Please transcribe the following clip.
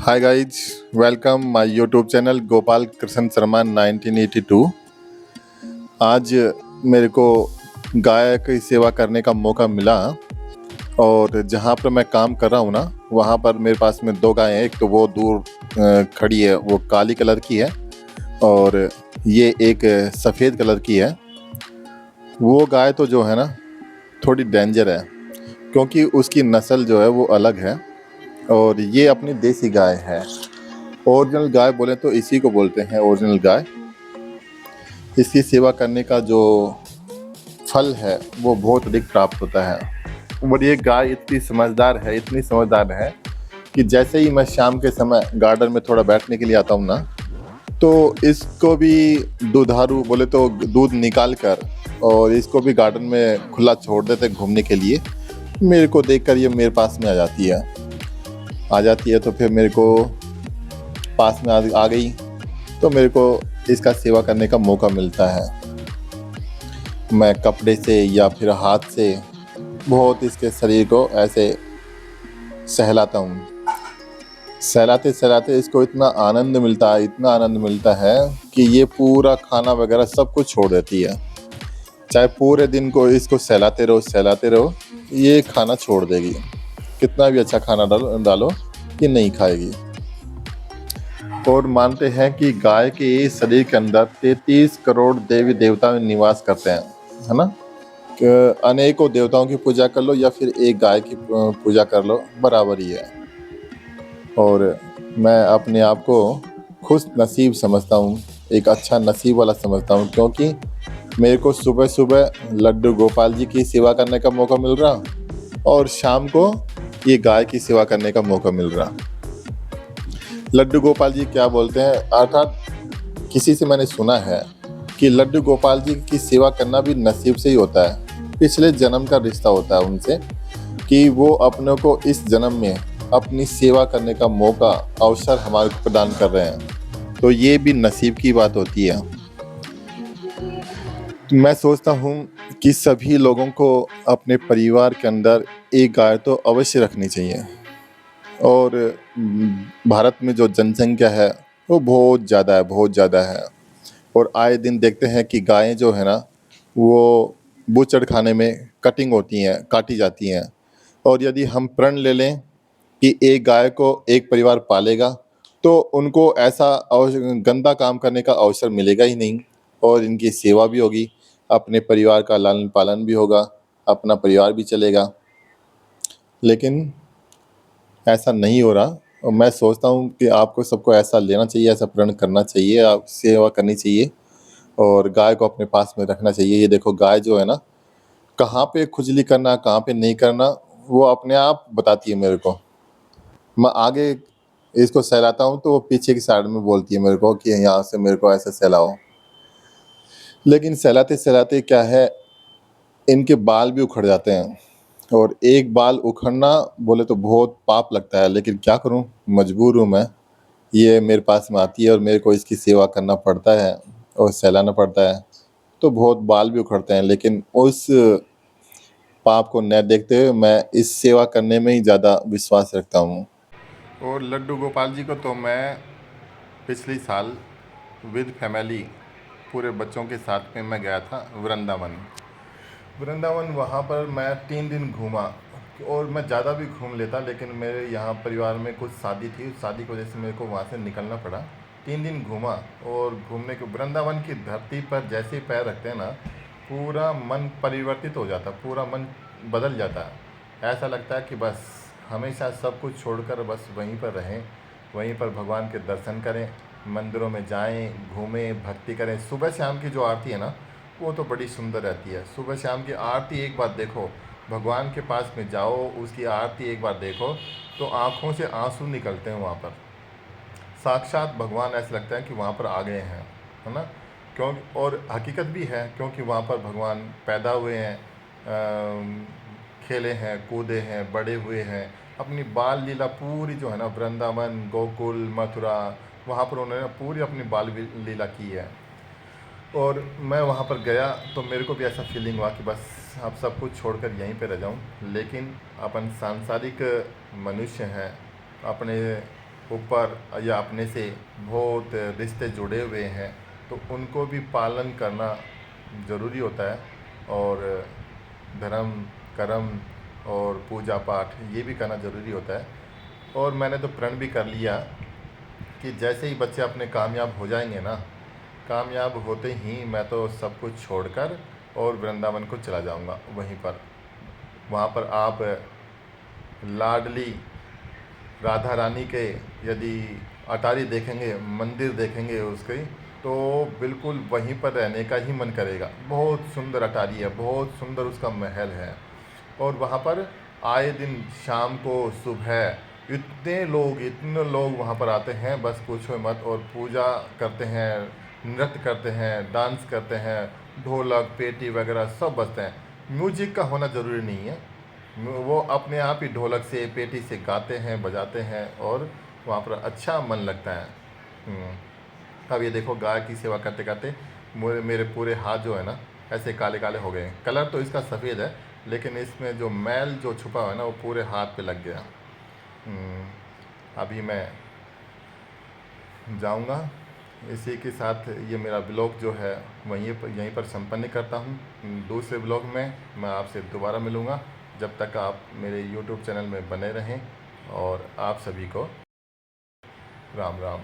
Hi guys, welcome my YouTube channel Gopal Krishna Sharma 1982। आज मेरे को गाय की सेवा करने का मौका मिला और जहाँ पर मैं काम कर रहा हूँ ना, वहाँ पर मेरे पास में दो गायें हैं। एक तो वो दूर खड़ी है, वो काली कलर की है, और ये एक सफ़ेद कलर की है। वो गाय तो जो है ना, थोड़ी डेंजर है, क्योंकि उसकी नस्ल जो है वो अलग है और ये अपनी देसी गाय है। ओरिजिनल गाय बोले तो इसी को बोलते हैं ओरिजिनल गाय। इसकी सेवा करने का जो फल है वो बहुत अधिक प्राप्त होता है। और ये गाय इतनी समझदार है कि जैसे ही मैं शाम के समय गार्डन में थोड़ा बैठने के लिए आता हूँ ना, तो इसको भी दुधारू बोले तो दूध निकाल कर और इसको भी गार्डन में खुला छोड़ देते घूमने के लिए। मेरे को देखकर ये मेरे पास में आ जाती है तो फिर मेरे को पास में आ गई, तो मेरे को इसका सेवा करने का मौका मिलता है। मैं कपड़े से या फिर हाथ से बहुत इसके शरीर को ऐसे सहलाता हूँ। सहलाते सहलाते इसको इतना आनंद मिलता है कि ये पूरा खाना वगैरह सब कुछ छोड़ देती है। चाहे पूरे दिन को इसको सहलाते रहो, ये खाना छोड़ देगी। कितना भी अच्छा खाना डालो ये नहीं खाएगी। और मानते हैं कि गाय के शरीर के अंदर 33 करोड़ देवी देवता निवास करते हैं, है ना। अनेकों देवताओं की पूजा कर लो या फिर एक गाय की पूजा कर लो, बराबर ही है। और मैं अपने आप को खुश नसीब समझता हूँ, एक अच्छा नसीब वाला समझता हूँ, क्योंकि मेरे को सुबह सुबह लड्डू गोपाल जी की सेवा करने का मौका मिल रहा और शाम को ये गाय की सेवा करने का मौका मिल रहा। लड्डू गोपाल जी क्या बोलते हैं, अर्थात किसी से मैंने सुना है कि लड्डू गोपाल जी की सेवा करना भी नसीब से ही होता है। पिछले जन्म का रिश्ता होता है उनसे कि वो अपने को इस जन्म में अपनी सेवा करने का मौका, अवसर हमारे को प्रदान कर रहे हैं। तो ये भी नसीब की बात होती है। तो मैं सोचता हूँ कि सभी लोगों को अपने परिवार के अंदर एक गाय तो अवश्य रखनी चाहिए। और भारत में जो जनसंख्या है वो बहुत ज़्यादा है। और आए दिन देखते हैं कि गायें जो है ना, वो बूचड़ खाने में काटी जाती हैं। और यदि हम प्रण ले लें कि एक गाय को एक परिवार पालेगा, तो उनको ऐसा गंदा काम करने का अवसर मिलेगा ही नहीं, और इनकी सेवा भी होगी, अपने परिवार का लालन पालन भी होगा, अपना परिवार भी चलेगा। लेकिन ऐसा नहीं हो रहा, और मैं सोचता हूँ कि आपको सबको ऐसा लेना चाहिए, ऐसा प्रण करना चाहिए, आप सेवा करनी चाहिए और गाय को अपने पास में रखना चाहिए। ये देखो, गाय जो है ना, कहाँ पे खुजली करना, कहाँ पे नहीं करना, वो अपने आप बताती है मेरे को। मैं आगे इसको सहलाता हूँ तो वो पीछे की साइड में बोलती है मेरे को कि यहाँ से मेरे को ऐसे सहलाओ। लेकिन सहलाते सहलाते क्या है, इनके बाल भी उखड़ जाते हैं। और एक बाल उखड़ना बोले तो बहुत पाप लगता है, लेकिन क्या करूं, मजबूर हूं मैं। ये मेरे पास में आती है और मेरे को इसकी सेवा करना पड़ता है और सहलाना पड़ता है, तो बहुत बाल भी उखड़ते हैं। लेकिन उस पाप को न देखते हुए मैं इस सेवा करने में ही ज़्यादा विश्वास रखता हूँ। और लड्डू गोपाल जी को तो मैं पिछली साल विद फैमिली पूरे बच्चों के साथ में मैं गया था वृंदावन। वहाँ पर मैं 3 दिन घूमा, और मैं ज़्यादा भी घूम लेता, लेकिन मेरे यहाँ परिवार में कुछ शादी थी, उस शादी की वजह से मेरे को वहाँ से निकलना पड़ा। 3 दिन घूमा, और घूमने के वृंदावन की धरती पर जैसे ही पैर रखते हैं ना, पूरा मन परिवर्तित हो जाता, पूरा मन बदल जाता है। ऐसा लगता है कि बस हमेशा सब कुछ छोड़कर बस वहीं पर रहें, वहीं पर भगवान के दर्शन करें, मंदिरों में जाएं, घूमें, भक्ति करें। सुबह शाम की जो आरती है ना, वो तो बड़ी सुंदर रहती है। सुबह शाम की आरती एक बार देखो, भगवान के पास में जाओ, उसकी आरती एक बार देखो, तो आँखों से आंसू निकलते हैं। वहाँ पर साक्षात भगवान, ऐसा लगता है कि वहाँ पर आ गए हैं, है ना। क्यों, और हकीकत भी है, क्योंकि वहाँ पर भगवान पैदा हुए हैं, खेले हैं, कूदे हैं, बड़े हुए हैं। अपनी बाल लीला पूरी जो है ना, वृंदावन, गोकुल, मथुरा, वहाँ पर उन्होंने पूरी अपनी बाल लीला की है। और मैं वहाँ पर गया तो मेरे को भी ऐसा फीलिंग हुआ कि बस अब सब कुछ छोड़कर यहीं पे रह जाऊँ। लेकिन अपन सांसारिक मनुष्य हैं, अपने ऊपर या अपने से बहुत रिश्ते जुड़े हुए हैं, तो उनको भी पालन करना ज़रूरी होता है। और धर्म, कर्म और पूजा पाठ ये भी करना ज़रूरी होता है। और मैंने तो प्रण भी कर लिया कि जैसे ही बच्चे अपने कामयाब हो जाएंगे ना, कामयाब होते ही मैं तो सब कुछ छोड़कर और वृंदावन को चला जाऊंगा। वहीं पर, वहाँ पर आप लाडली राधा रानी के यदि अटारी देखेंगे, मंदिर देखेंगे उसके, तो बिल्कुल वहीं पर रहने का ही मन करेगा। बहुत सुंदर अटारी है, बहुत सुंदर उसका महल है। और वहाँ पर आए दिन शाम को, सुबह इतने लोग वहाँ पर आते हैं, बस पूछो मत। और पूजा करते हैं, नृत्य करते हैं, डांस करते हैं, ढोलक पेटी वगैरह सब बजते हैं। म्यूजिक का होना ज़रूरी नहीं है, वो अपने आप ही ढोलक से पेटी से गाते हैं, बजाते हैं और वहाँ पर अच्छा मन लगता है। अब ये देखो, गाय की सेवा करते करते मेरे पूरे हाथ जो है ना ऐसे काले काले हो गए हैं। कलर तो इसका सफ़ेद है, लेकिन इसमें जो मैल जो छुपा हुआ है ना वो पूरे हाथ पे लग गया। अभी मैं जाऊंगा। इसी के साथ ये मेरा ब्लॉग जो है यहीं पर संपन्न करता हूँ। दूसरे ब्लॉग में मैं आपसे दोबारा मिलूँगा। जब तक आप मेरे YouTube चैनल में बने रहें। और आप सभी को राम राम।